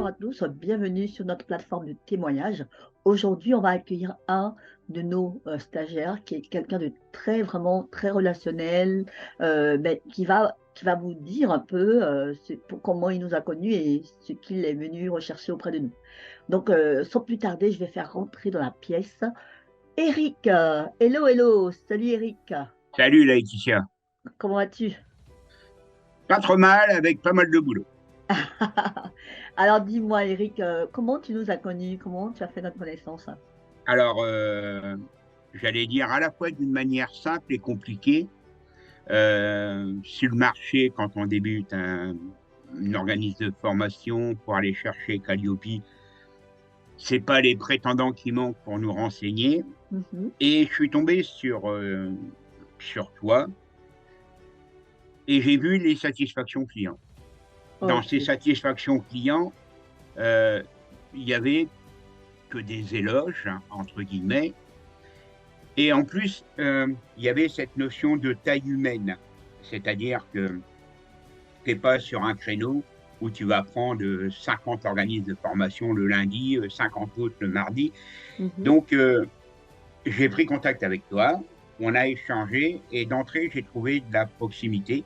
Bonjour à tous, bienvenue sur notre plateforme de témoignage. Aujourd'hui, on va accueillir un de nos stagiaires qui est quelqu'un de très, vraiment très relationnel, qui va vous dire un peu comment il nous a connus et ce qu'il est venu rechercher auprès de nous. Donc, sans plus tarder, je vais faire rentrer dans la pièce Eric. Hello, hello, salut Eric, Salut Laetitia. comment vas-tu? Pas trop mal avec pas mal de boulot. Alors dis-moi Eric, comment tu nous as connus? Comment tu as fait notre connaissance? Alors, j'allais dire à la fois d'une manière simple et compliquée. Sur le marché, quand on débute un organisme de formation pour aller chercher Calliope, c'est pas les prétendants qui manquent pour nous renseigner. Mhm. Et je suis tombé sur toi et j'ai vu les satisfactions clients. Dans ces Ok. satisfactions clients, euh, il y avait que des éloges, hein, entre guillemets. Et en plus, il y avait cette notion de taille humaine, c'est-à-dire que tu n'es pas sur un créneau où tu vas prendre 50 organismes de formation le lundi, 50 autres le mardi. Mhm. Donc, j'ai pris contact avec toi, on a échangé et d'entrée, j'ai trouvé de la proximité,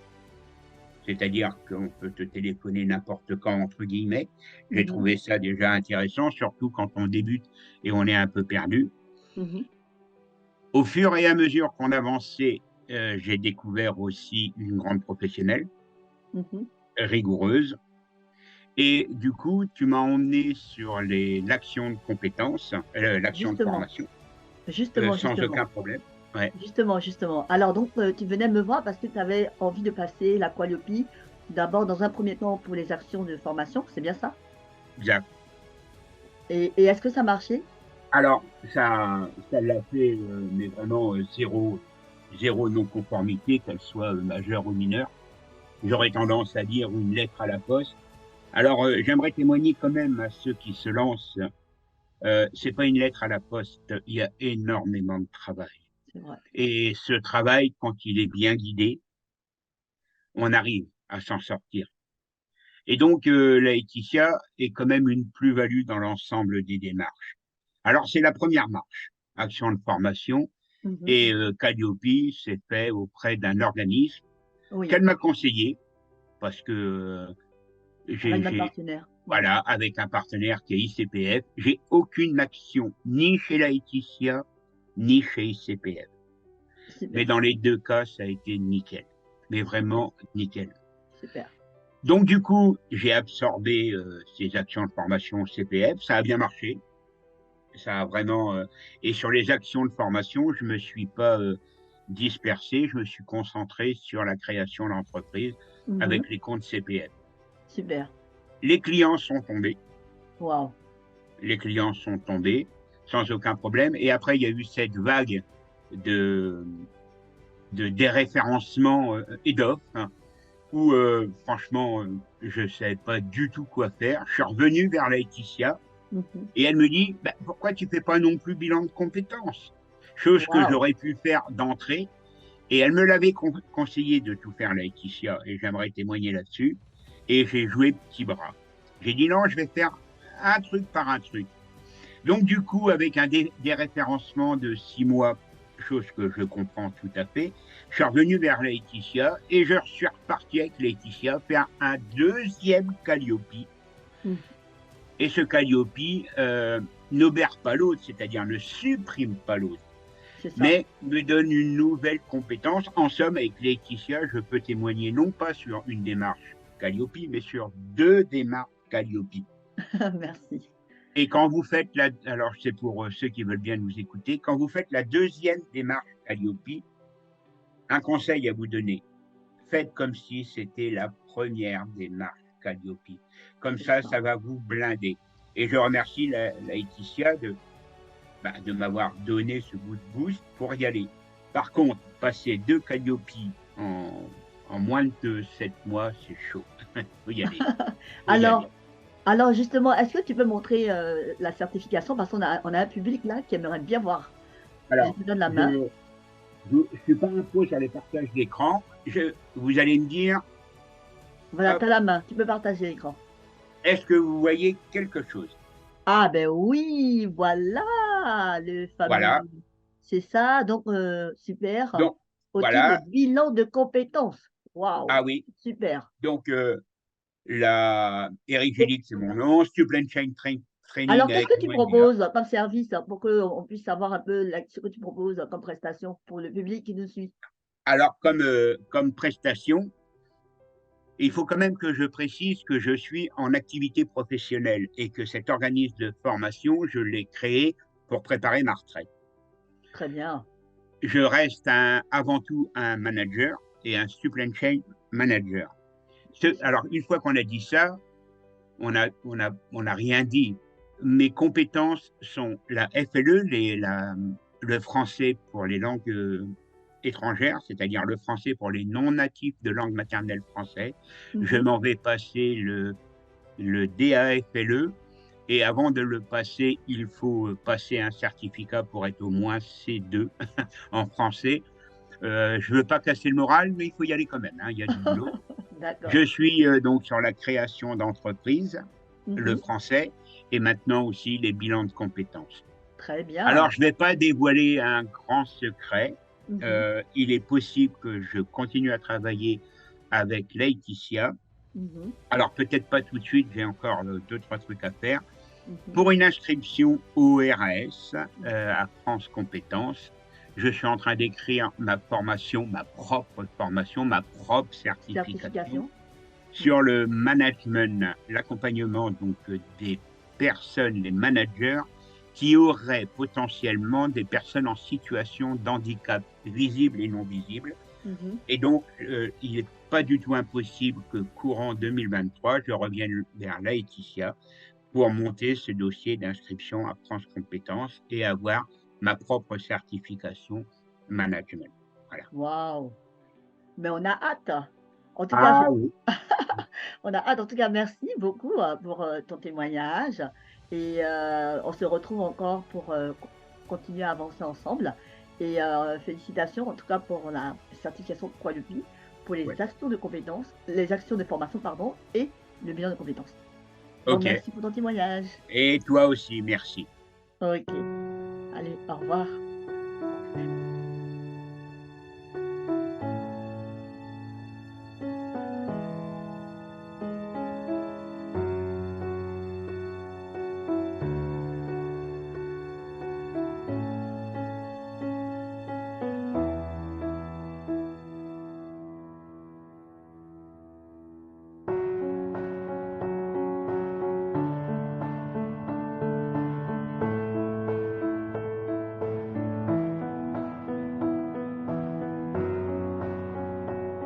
c'est-à-dire qu'on peut te téléphoner n'importe quand, entre guillemets. J'ai Mhm. trouvé ça déjà intéressant, surtout quand on débute et on est un peu perdu. Mhm. Au fur et à mesure qu'on avançait, j'ai découvert aussi une grande professionnelle, Mhm. rigoureuse. Et du coup, tu m'as emmené sur l'action de compétences, l'action de Justement, formation, justement, sans justement, aucun problème. Ouais, justement. Alors donc, tu venais me voir parce que tu avais envie de passer la Qualiopi, d'abord dans un premier temps pour les actions de formation, c'est bien ça? exact. Et est-ce que ça marchait? Alors, ça l'a fait, mais vraiment zéro non-conformité, qu'elle soit majeure ou mineure. J'aurais tendance à dire une lettre à la poste. Alors, j'aimerais témoigner quand même à ceux qui se lancent. C'est pas une lettre à la poste, il y a énormément de travail. C'est vrai. Et ce travail, quand il est bien guidé, on arrive à s'en sortir. Et donc, la Laetitia est quand même une plus-value dans l'ensemble des démarches. Alors, c'est la première marche, action de formation, Mhm. et Calliope s'est fait auprès d'un organisme Oui, qu'elle m'a conseillé, parce que avec notre j'ai, partenaire. Oui, voilà, avec un partenaire qui est ICPF, j'ai aucune action ni chez la Laetitia, ni chez ICPF. Mais super, dans les deux cas, ça a été nickel. Mais super, vraiment nickel. super. Donc, du coup, j'ai absorbé ces actions de formation CPF. Ça a bien marché. Ça a vraiment. Et sur les actions de formation, je ne me suis pas dispersé. Je me suis concentré sur la création de l'entreprise Mhm. avec les comptes CPF. Super. Les clients sont tombés. Waouh. Les clients sont tombés sans aucun problème. Et après, il y a eu cette vague de, de déréférencement et d'offres, hein, où franchement, je ne savais pas du tout quoi faire. Je suis revenu vers Laetitia Mhm. et elle me dit bah, pourquoi tu ne fais pas non plus bilan de compétences? Chose que Waouh. j'aurais pu faire d'entrée. Et elle me l'avait conseillé de tout faire, Laetitia, et j'aimerais témoigner là-dessus. Et j'ai joué petit bras. J'ai dit non, je vais faire un truc par un truc. Donc, du coup, avec un déréférencement de 6 mois, chose que je comprends tout à fait, je suis revenu vers Laetitia et je suis reparti avec Laetitia faire un deuxième Calliope. Mhm. Et ce Calliope n'obère pas l'autre, c'est-à-dire ne supprime pas l'autre, C'est ça. mais me donne une nouvelle compétence. En somme, avec Laetitia, je peux témoigner non pas sur une démarche Calliope, mais sur deux démarches Calliope. Merci. Et quand vous faites alors c'est pour ceux qui veulent bien nous écouter, quand vous faites la deuxième démarche Calliope, un conseil à vous donner, faites comme si c'était la première démarche Calliope. Comme C'est ça, ça. ça va vous blinder. Et je remercie la Laetitia de m'avoir donné ce coup de boost pour y aller. Par contre, passer deux Calliope en, en moins de 7 mois, c'est chaud. Faut y aller. Faut y aller. Alors, alors justement, est-ce que tu peux montrer la certification parce qu'on a un public là qui aimerait bien voir. Je Alors, te donne la main. je suis pas un pro sur les partages d'écran. Vous allez me dire, Voilà, tu hop, as la main. Tu peux partager l'écran. Est-ce que vous voyez quelque chose? Ah ben oui, voilà le fameux, Voilà. c'est ça, donc super. Donc, Outil de voilà. bilan de compétences. Ah Waouh, oui. super. Donc, Eric Et Gélic, c'est mon nom. Supply Chain alors, Training qu'est-ce avec que tu moi, il est là. proposes comme service pour qu'on puisse savoir un peu ce que tu proposes comme prestation pour le public qui nous suit? Alors, comme prestation, il faut quand même que je précise que je suis en activité professionnelle et que cet organisme de formation, je l'ai créé pour préparer ma retraite. Très bien. Je reste avant tout un manager et un supply chain manager. Alors, une fois qu'on a dit ça, on a rien dit. Mes compétences sont la FLE, le français pour les langues étrangères, c'est-à-dire le français pour les non-natifs de langue maternelle français. Je Mhm. m'en vais passer le DAFLE. Et avant de le passer, il faut passer un certificat pour être au moins C2 en français. Je ne veux pas casser le moral, mais il faut y aller quand même, hein, il y a du boulot. D'accord. Je suis donc sur la création d'entreprises, le Mhm. français, et maintenant aussi les bilans de compétences. Très Alors, bien. je ne vais pas dévoiler un grand secret. Mhm. Il est possible que je continue à travailler avec Laetitia. Mhm. Alors, peut-être pas tout de suite, j'ai encore deux, trois trucs à faire. Mhm. Pour une inscription au RAS, à France Compétences, je suis en train d'écrire ma propre certification Certification. Mhm. sur le management, l'accompagnement donc des personnes, les managers qui auraient potentiellement des personnes en situation d'handicap visible et non visible. Mhm. Et donc, il n'est pas du tout impossible que courant 2023, je revienne vers Laetitia pour monter ce dossier d'inscription à France Compétences et avoir ma propre certification management. Voilà. Waouh. Mais on a hâte. En tout cas, Ah oui. on a hâte. En tout cas, merci beaucoup pour ton témoignage. Et on se retrouve encore pour continuer à avancer ensemble. Et félicitations en tout cas pour la certification Qualupi, pour les Ouais. actions de compétences, les actions de formation, pardon, et le bilan de compétences. Donc, Ok. merci pour ton témoignage. Et toi aussi, merci. Ok. Allez, au revoir.